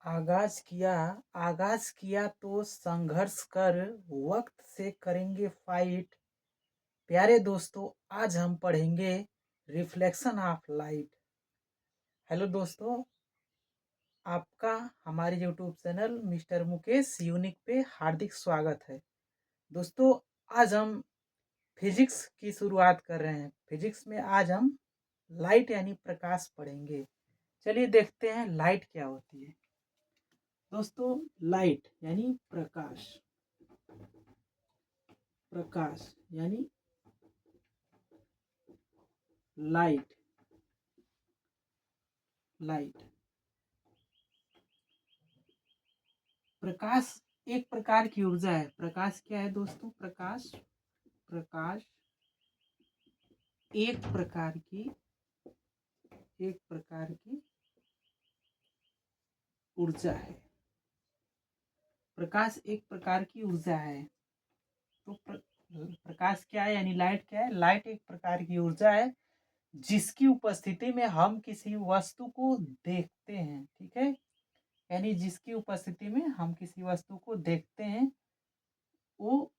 आगाज किया तो संघर्ष कर, वक्त से करेंगे फाइट। प्यारे दोस्तों, आज हम पढ़ेंगे रिफ्लेक्शन ऑफ लाइट। हेलो दोस्तों, आपका हमारे YouTube channel mister Mukesh unique पे हार्दिक स्वागत है। दोस्तों, आज हम फिजिक्स की शुरुआत कर रहे हैं। फिजिक्स में आज हम लाइट यानी प्रकाश पढ़ेंगे। चलिए देखते हैं लाइट क्या होती है। दोस्तों, लाइट यानी प्रकाश, प्रकाश यानी लाइट, लाइट। प्रकाश एक प्रकार की ऊर्जा है। प्रकाश क्या है दोस्तों? प्रकाश, प्रकाश एक प्रकार की, एक प्रकार की ऊर्जा है। प्रकाश एक प्रकार की ऊर्जा है। तो प्रकाश क्या है यानी लाइट क्या है? लाइट एक प्रकार की ऊर्जा है जिसकी उपस्थिति में हम किसी वस्तु को देखते हैं। ठीक है, यानी जिसकी उपस्थिति में हम किसी वस्तु को देखते हैं, वो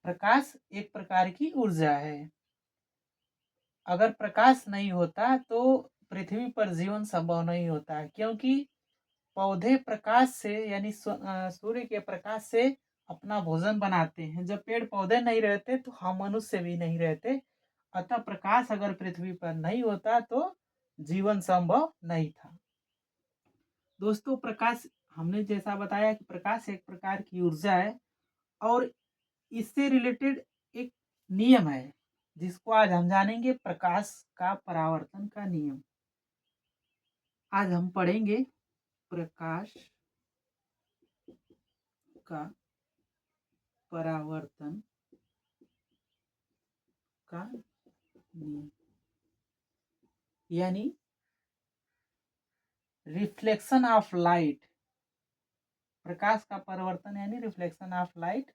प्रकाश एक प्रकार की ऊर्जा है। अगर प्रकाश नहीं होता तो पृथ्वी पर जीवन संभव नहीं होता है, क्योंकि पौधे प्रकाश से यानी सूर्य के प्रकाश से अपना भोजन बनाते हैं। जब पेड़ पौधे नहीं रहते तो हम मनुष्य भी नहीं रहते। अतः प्रकाश अगर पृथ्वी पर नहीं होता तो जीवन संभव नहीं था। दोस्तों, प्रकाश हमने जैसा बताया कि प्रकाश एक प्रकार की ऊर्जा है और इससे रिलेटेड एक नियम है जिसको आज हम जानेंगे, प्रकाश का परावर्तन का नियम। आज हम पढ़ेंगे प्रकाश का परावर्तन का नियम, यानी रिफ्लेक्शन ऑफ लाइट। प्रकाश का परावर्तन यानी रिफ्लेक्शन ऑफ लाइट,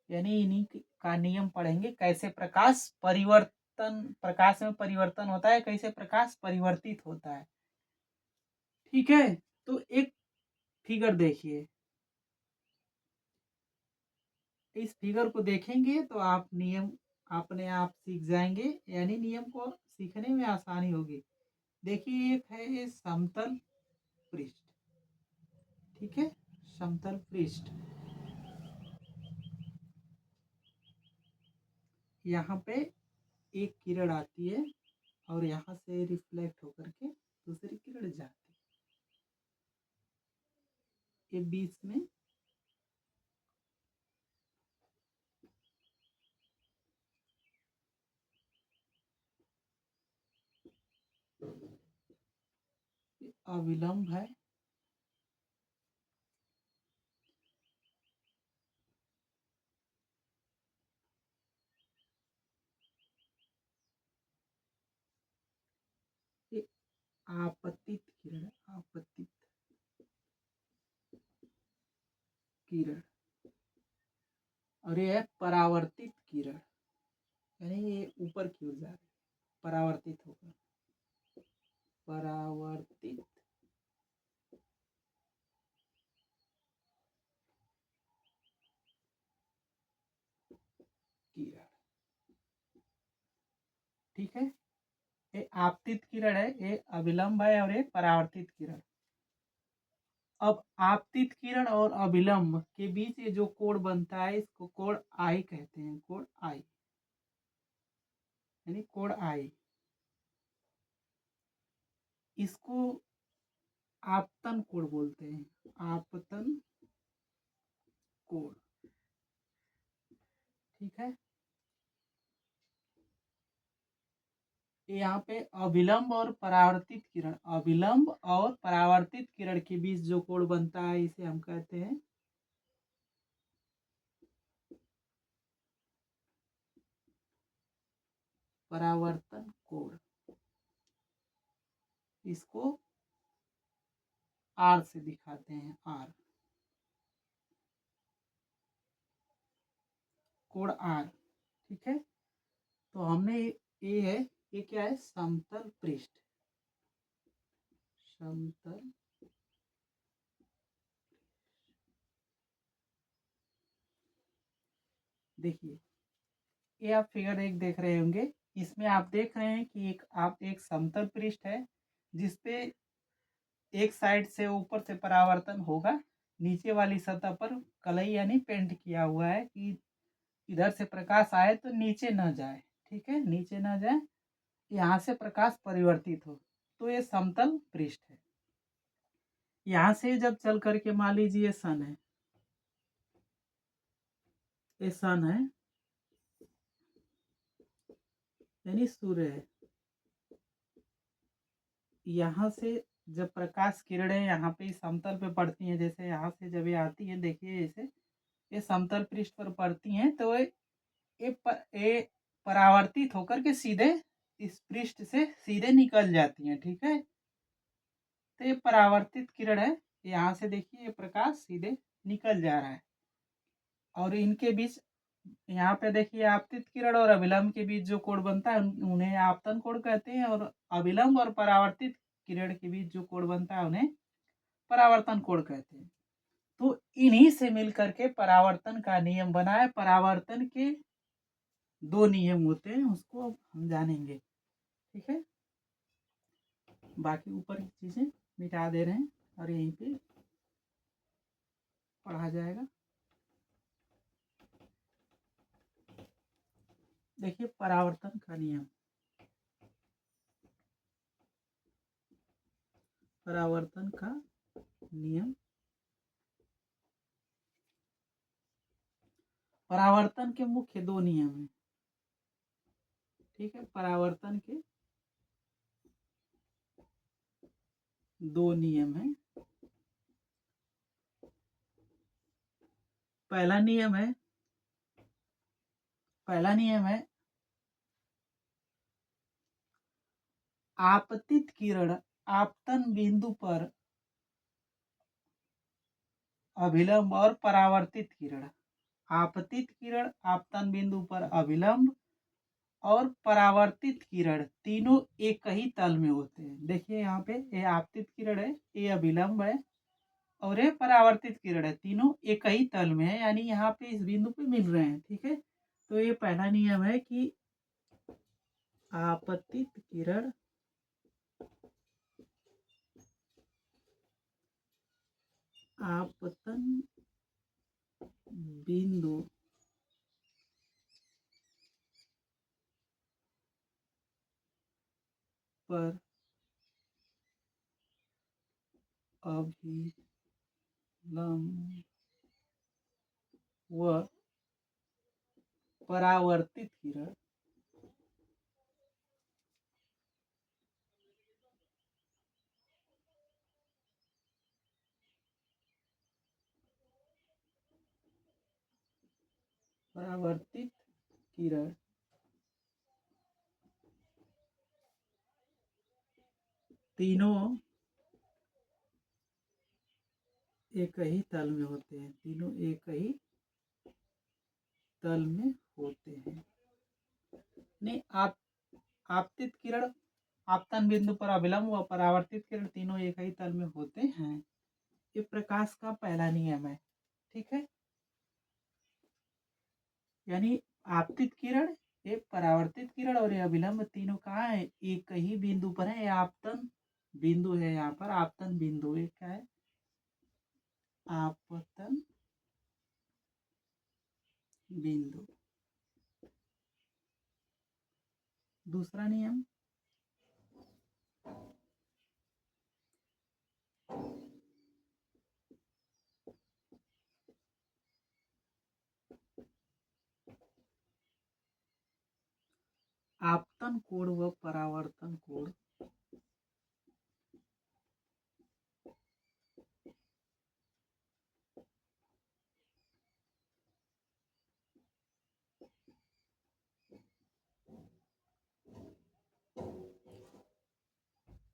यानी इन्हीं का नियम पढ़ेंगे। कैसे प्रकाश परिवर्तन, प्रकाश में परिवर्तन होता है, कैसे प्रकाश परिवर्तित होता है। ठीक है, तो एक फिगर देखिए। इस फिगर को देखेंगे तो आप नियम अपने आप सीख जाएंगे, यानी नियम को सीखने में आसानी होगी। देखिए, एक है ये समतल पृष्ठ। ठीक है, समतल पृष्ठ। यहाँ पे एक किरण आती है और यहाँ से रिफ्लेक्ट होकर के दूसरी किरण जाती है। ये बीच में अविलंब है। ये आपतित किरण, आपतित किरण। और ये है परावर्तित किरण, यानी ये ऊपर की ओर जा रही है, परावर्तित होकर, परावर्तित किरण। ठीक है, ये आपतित किरण है, ये अविलंब है और ये परावर्तित किरण। अब आपतित किरण और अविलंब के बीच ये जो कोण बनता है, इसको कोण आई कहते हैं। कोण आई यानी कोण आई, इसको आपतन कोण बोलते हैं। आपतन कोण। ठीक है, यहाँ पे अविलंब और परावर्तित किरण, अविलंब और परावर्तित किरण के बीच जो कोण बनता है, इसे हम कहते हैं परावर्तन कोण। इसको आर से दिखाते हैं, आर, कोण आर। ठीक है, तो हमने ये है, ये क्या है? समतल पृष्ठ, समतल देखिए, ये आप फिगर 1 देख रहे होंगे। इसमें आप देख रहे हैं कि एक समतल पृष्ठ है, जिसपे एक साइड से ऊपर से परावर्तन होगा, नीचे वाली सतह पर कलई यानी पेंट किया हुआ है कि इधर से प्रकाश आए तो नीचे न जाए, ठीक है, नीचे न जाए, यहाँ से प्रकाश परिवर्तित हो, तो ये समतल पृष्ठ है। यहाँ से जब चल करके मान लीजिए सन है, ये सन है यानी सूर्य है, यहाँ से जब प्रकाश किरणें यहाँ पे इस समतल पे पड़ती हैं, जैसे यहाँ से जब ये आती है, देखिए जैसे ये समतल पृष्ठ पर पड़ती हैं, तो ये परावर्तित होकर के सीधे इस पृष्ठ से सीधे निकल जाती हैं, ठीक है। तो ये परावर्तित किरण है, यहाँ से देखिए ये प्रकाश सीधे निकल जा रहा है, और इनके बीच यहाँ पे देखिए आपतित किरण और अभिलंब के बीच जो कोण बनता है उन्हें आपतन कोण कहते हैं, और अभिलंब और परावर्तित किरण के बीच जो कोण बनता है उन्हें परावर्तन कोण कहते हैं। तो इन्हीं से मिल करके परावर्तन का नियम बना है। परावर्तन के 2 नियम होते हैं, उसको अब हम जानेंगे, ठीक है। बाकी ऊपर की चीजें मिटा दे रहे हैं और यहीं पे पढ़ा जाएगा। देखिए परावर्तन का नियम, परावर्तन का नियम, परावर्तन के मुख्य 2 नियम हैं, ठीक है। परावर्तन के 2 नियम हैं। पहला नियम है, पहला नियम है आपतित किरण आपतन बिंदु पर अभिलंब और परावर्तित किरण, आपतित किरण आपतन बिंदु पर अभिलंब और परावर्तित किरण तीनों एक ही तल में होते हैं। देखिए यहाँ पे ये आपतित किरण है, ये अभिलंब है, और ये परावर्तित किरण है, तीनों एक ही तल में है, यानी यहाँ पे इस बिंदु पे मिल रहे हैं, ठीक है। तो ये पहला नियम है कि आपतित किरण आपतन बिंदु पर अभिलंब व परावर्तित किरण परावर्तित किरण तीनों एक ही तल में होते हैं, तीनों एक ही तल में होते हैं। नहीं, आप आपतित किरण आपतन बिंदु पर अभिलंब व परावर्तित किरण तीनों एक ही तल में होते हैं, ये प्रकाश का पहला नियम है, ठीक है। यानी आपतित किरण, ये परावर्तित किरण और ये अभिलंब तीनों कहाँ है, एक ही बिंदु पर है। आपतन बिंदु है, यहाँ पर आपतन बिंदु एक क्या है, आपतन बिंदु। दूसरा नियम, आपतन कोण व परावर्तन कोण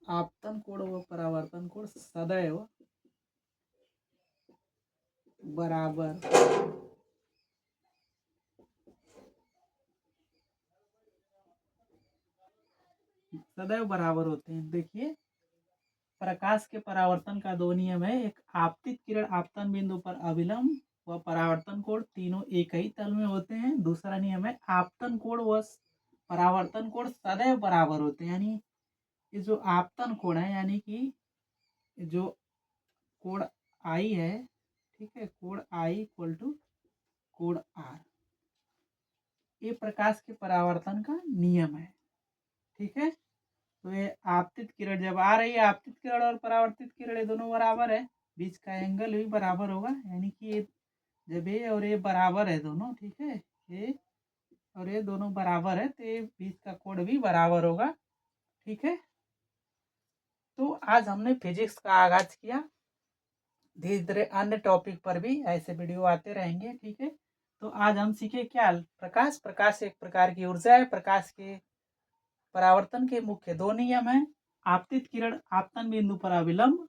आपतन कोण व परावर्तन कोण सदैव बराबर सदैव बराबर होते हैं। देखिए प्रकाश के परावर्तन का 2 नियम है, एक आपतित किरण आपतन बिंदु पर अभिलंब व परावर्तन कोण तीनों एक ही तल में होते हैं। दूसरा नियम है आपतन कोण व परावर्तन कोण सदैव बराबर होते हैं। यानी ये जो आपतन कोण है यानी कि जो कोण आई है, ठीक है, कोण आई इक्वल टू कोण आर, ये प्रकाश के परावर्तन का नियम है। ठीक है, तो ये आपतित किरण जब आ रही है, आपतित किरण और परावर्तित किरण ये दोनों बराबर है, बीच का एंगल भी बराबर होगा। यानी कि ये जब ये और ये बराबर है दोनों, ठीक है, ये और ये दोनों बराबर है, तो ये बीच का कोण भी बराबर होगा। ठीक है, तो आज हमने फिजिक्स का आगाज किया। धीरे धीरे अन्य टॉपिक पर भी ऐसे वीडियो आते रहेंगे। ठीक है, तो आज हम सीखे क्या, प्रकाश एक प्रकार की ऊर्जा है। प्रकाश के परावर्तन के मुख्य दो नियम हैं, आपतित किरण आपतन बिंदु पर अविलंब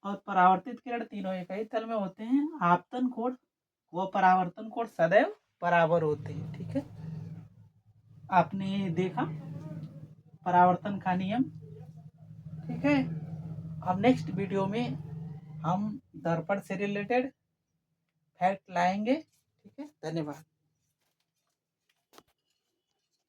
और परावर्तित किरण तीनों एक ही तल में होते हैं। आपतन कोण व परावर्तन कोण सदैव बराबर होते हैं। ठीक है, आपने देखा परावर्तन का नियम। ठीक है, अब नेक्स्ट वीडियो में हम दर्पण से रिलेटेड फैक्ट लाएंगे। ठीक है, धन्यवाद।